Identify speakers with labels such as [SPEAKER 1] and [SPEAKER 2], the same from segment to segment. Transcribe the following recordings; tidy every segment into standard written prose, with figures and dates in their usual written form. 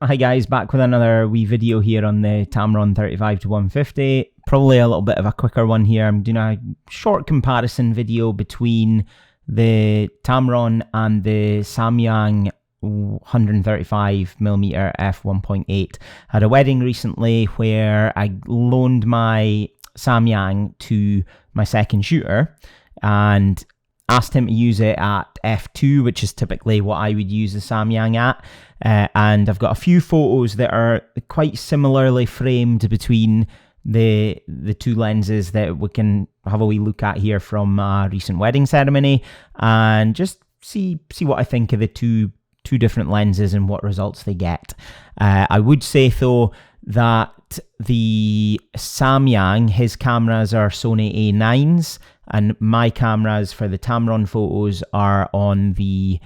[SPEAKER 1] Hi guys, back with another wee video here on the Tamron 35-150. Probably a little bit of a quicker one here. I'm doing a short comparison video between the Tamron and the Samyang 135mm f1.8. Had a wedding recently where I loaned my Samyang to my second shooter and asked him to use it at f2, which is typically what I would use the Samyang at. And I've got a few photos that are quite similarly framed between the two lenses that we can have a wee look at here from a recent wedding ceremony, and just see what I think of the two different lenses and what results they get. I would say though that the Samyang, his cameras are Sony A9s, and my cameras for the Tamron photos are on the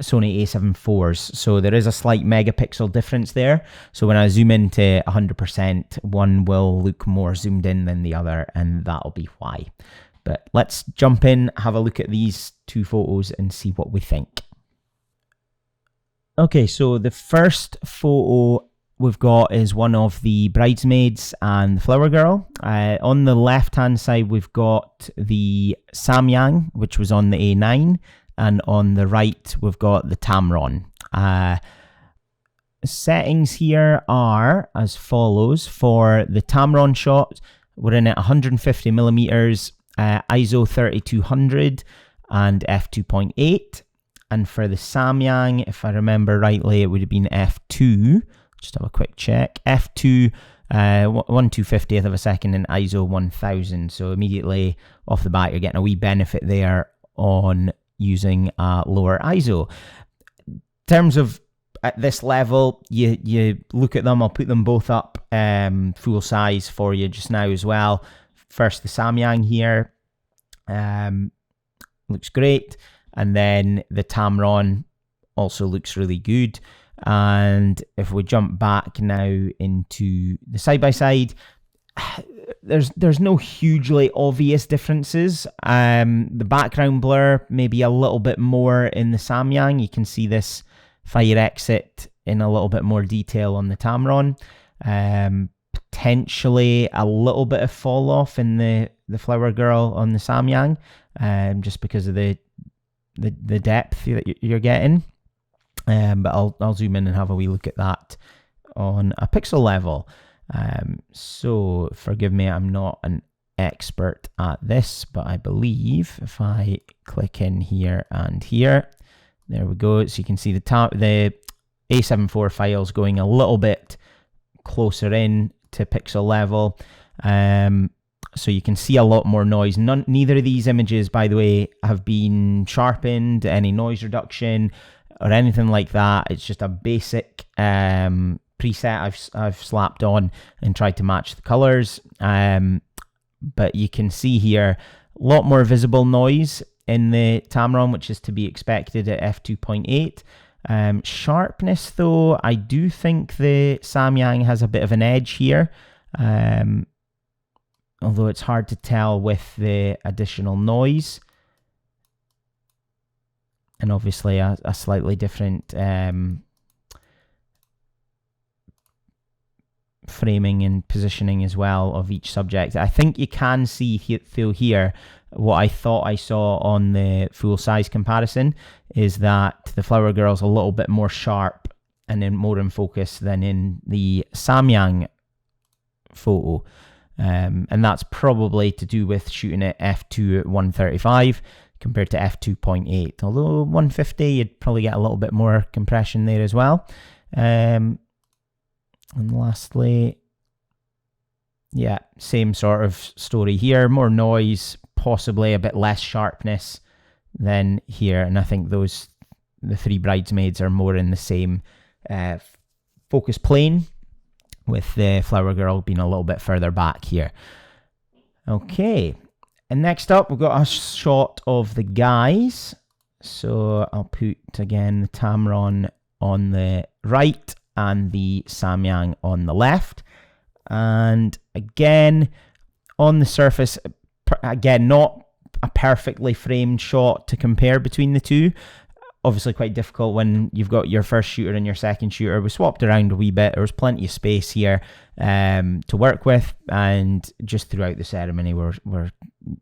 [SPEAKER 1] Sony A7iVs, so there is a slight megapixel difference there. So when I zoom into 100%, one will look more zoomed in than the other, and that'll be why. But let's jump in, have a look at these two photos and see what we think. Okay, so the first photo we've got is one of the bridesmaids and the flower girl. On the left hand side we've got the Samyang, which was on the A9, and on the right we've got the Tamron. Settings here are as follows. For the Tamron shot, we're in at 150mm, ISO 3200 and f2.8. And for the Samyang, if I remember rightly, it would have been f2. Just have a quick check. F2, 1/250th of a second, and ISO 1000. So immediately off the bat, you're getting a wee benefit there on using a lower ISO. In terms of at this level, you look at them. I'll put them both up full size for you just now as well. First, the Samyang here looks great, and then the Tamron also looks really good. And if we jump back now into the side-by-side, there's no hugely obvious differences. The background blur maybe a little bit more in the Samyang. You can see this fire exit in a little bit more detail on the Tamron. Potentially a little bit of fall off in the flower girl on the Samyang, just because of the depth that you're getting. But I'll zoom in and have a wee look at that on a pixel level. So forgive me, I'm not an expert at this, but I believe if I click in here and here, there we go. So you can see the A7 IV files going a little bit closer in to pixel level. So you can see a lot more noise. Neither of these images, by the way, have been sharpened, any noise reduction or anything like that. It's just a basic preset I've slapped on and tried to match the colors. But you can see here a lot more visible noise in the Tamron, which is to be expected at f2.8. Sharpness though, I do think the Samyang has a bit of an edge here, although it's hard to tell with the additional noise. And obviously a slightly different framing and positioning as well of each subject. I think you can see through here what I thought I saw on the full size comparison is that the flower girl's a little bit more sharp and then more in focus than in the Samyang photo. And that's probably to do with shooting at f2 at 135 compared to f2.8. Although 150, you'd probably get a little bit more compression there as well. And lastly, yeah, same sort of story here. More noise, possibly a bit less sharpness than here. And I think the three bridesmaids are more in the same focus plane, with the flower girl being a little bit further back here. Okay. And next up, we've got a shot of the guys. So I'll put, again, the Tamron on the right and the Samyang on the left. And again, on the surface, again, not a perfectly framed shot to compare between the two. obviously quite difficult when you've got your first shooter and your second shooter. We swapped around a wee bit. There was plenty of space here to work with, and just throughout the ceremony we're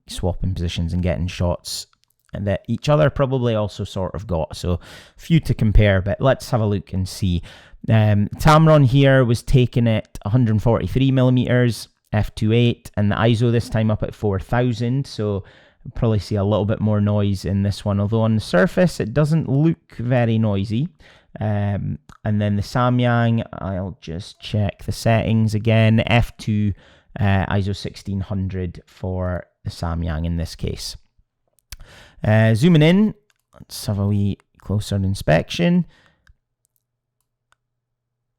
[SPEAKER 1] swapping positions and getting shots that each other probably also sort of got. So few to compare, but let's have a look and see. Tamron here was taken at 143mm f2.8, and the ISO this time up at 4000, so we'll probably see a little bit more noise in this one, although on the surface it doesn't look very noisy. And then the Samyang, I'll just check the settings again, f2 ISO 1600 for the Samyang in this case. Zooming in, let's have a wee closer inspection.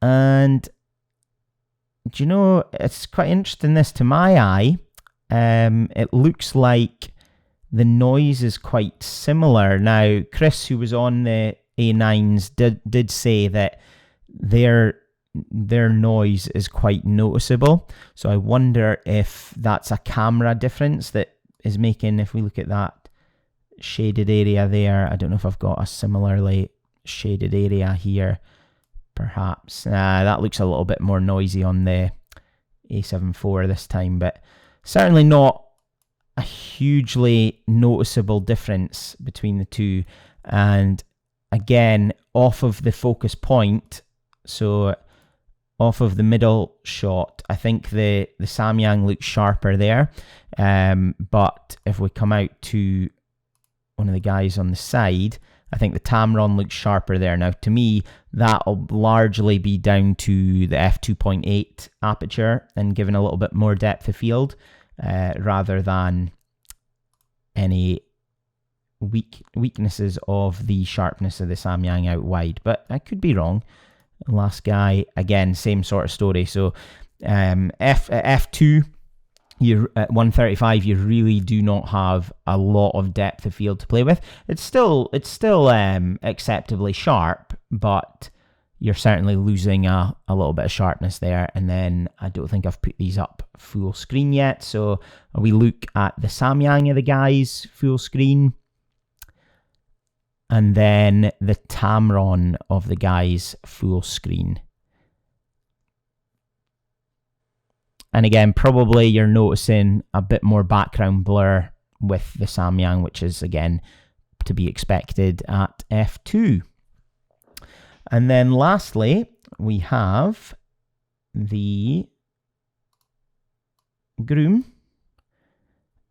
[SPEAKER 1] And do you know, it's quite interesting this to my eye. It looks like the noise is quite similar. Now, Chris, who was on the A9s, did say that their noise is quite noticeable. So I wonder if that's a camera difference that is making, if we look at that shaded area there, I don't know if I've got a similarly shaded area here. Perhaps that looks a little bit more noisy on the A7 IV this time, but certainly not a hugely noticeable difference between the two. And again, off of the focus point, so off of the middle shot, I think the Samyang looks sharper there. But if we come out to one of the guys on the side, I think the Tamron looks sharper there. Now, to me, that'll largely be down to the f2.8 aperture and giving a little bit more depth of field, rather than any weaknesses of the sharpness of the Samyang out wide. But I could be wrong. Last guy, again, same sort of story. So f2, you at 135, you really do not have a lot of depth of field to play with. It's still acceptably sharp, but you're certainly losing a little bit of sharpness there. And then I don't think I've put these up full screen yet, so we look at the Samyang of the guys full screen, and then the Tamron of the guys full screen. And again, probably you're noticing a bit more background blur with the Samyang, which is, again, to be expected at f2. And then lastly, we have the Groom.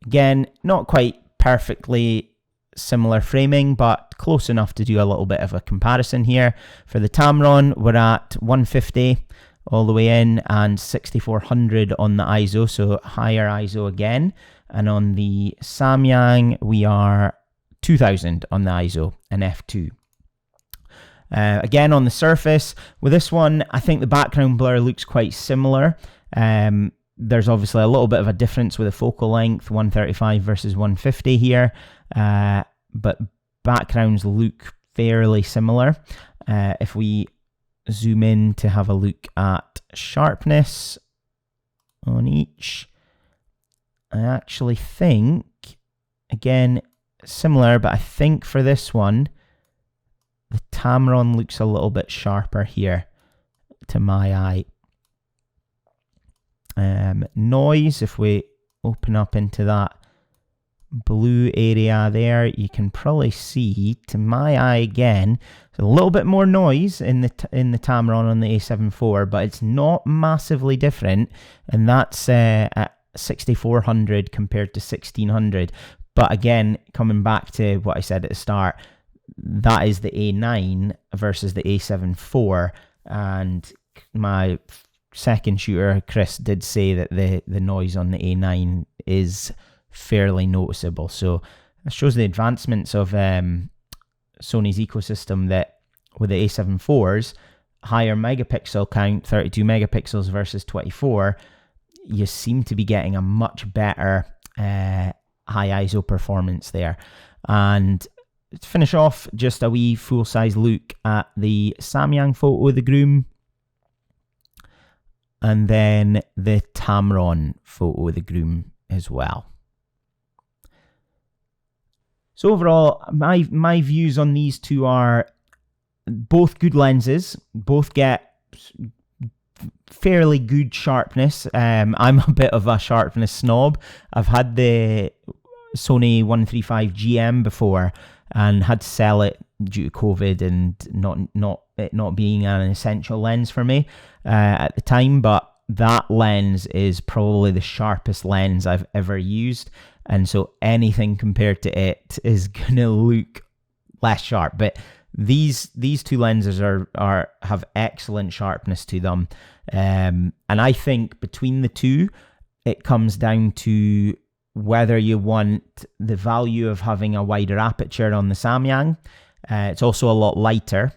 [SPEAKER 1] Again, not quite perfectly similar framing, but close enough to do a little bit of a comparison here. For the Tamron, we're at 150 all the way in and 6400 on the ISO, so higher ISO again. And on the Samyang, we are 2000 on the ISO and f2. Again, on the surface, with this one, I think the background blur looks quite similar. There's obviously a little bit of a difference with the focal length, 135 versus 150 here, but backgrounds look fairly similar. If we zoom in to have a look at sharpness on each, I actually think, again, similar, but I think for this one, the Tamron looks a little bit sharper here to my eye. Noise, if we open up into that blue area there, you can probably see, to my eye again, a little bit more noise in the Tamron on the A7 IV, but it's not massively different, and that's at 6400 compared to 1600. But again, coming back to what I said at the start, that is the A9 versus the A7 IV, and my second shooter, Chris, did say that the noise on the A9 is fairly noticeable. So it shows the advancements of Sony's ecosystem, that with the A7 IVs, higher megapixel count, 32 megapixels versus 24, you seem to be getting a much better high ISO performance there. And to finish off, just a wee full-size look at the Samyang photo of the Groom, and then the Tamron photo of the Groom as well. So overall, my views on these two are both good lenses, both get fairly good sharpness. I'm a bit of a sharpness snob. I've had the Sony 135 GM before and had to sell it due to COVID and not being an essential lens for me at the time, but that lens is probably the sharpest lens I've ever used, and so anything compared to it is gonna look less sharp. But these two lenses have excellent sharpness to them, and I think between the two, it comes down to whether you want the value of having a wider aperture on the Samyang. It's also a lot lighter.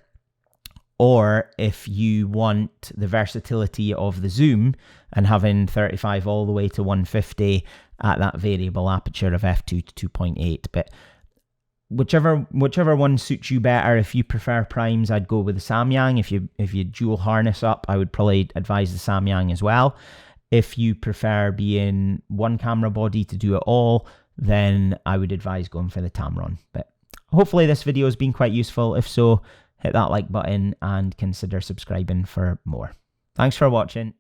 [SPEAKER 1] Or if you want the versatility of the zoom and having 35 all the way to 150 at that variable aperture of f2-2.8. But whichever one suits you better. If you prefer primes, I'd go with the Samyang. If you dual harness up, I would probably advise the Samyang as well. If you prefer being one camera body to do it all, then I would advise going for the Tamron. But hopefully this video has been quite useful. If so, hit that like button and consider subscribing for more. Thanks for watching.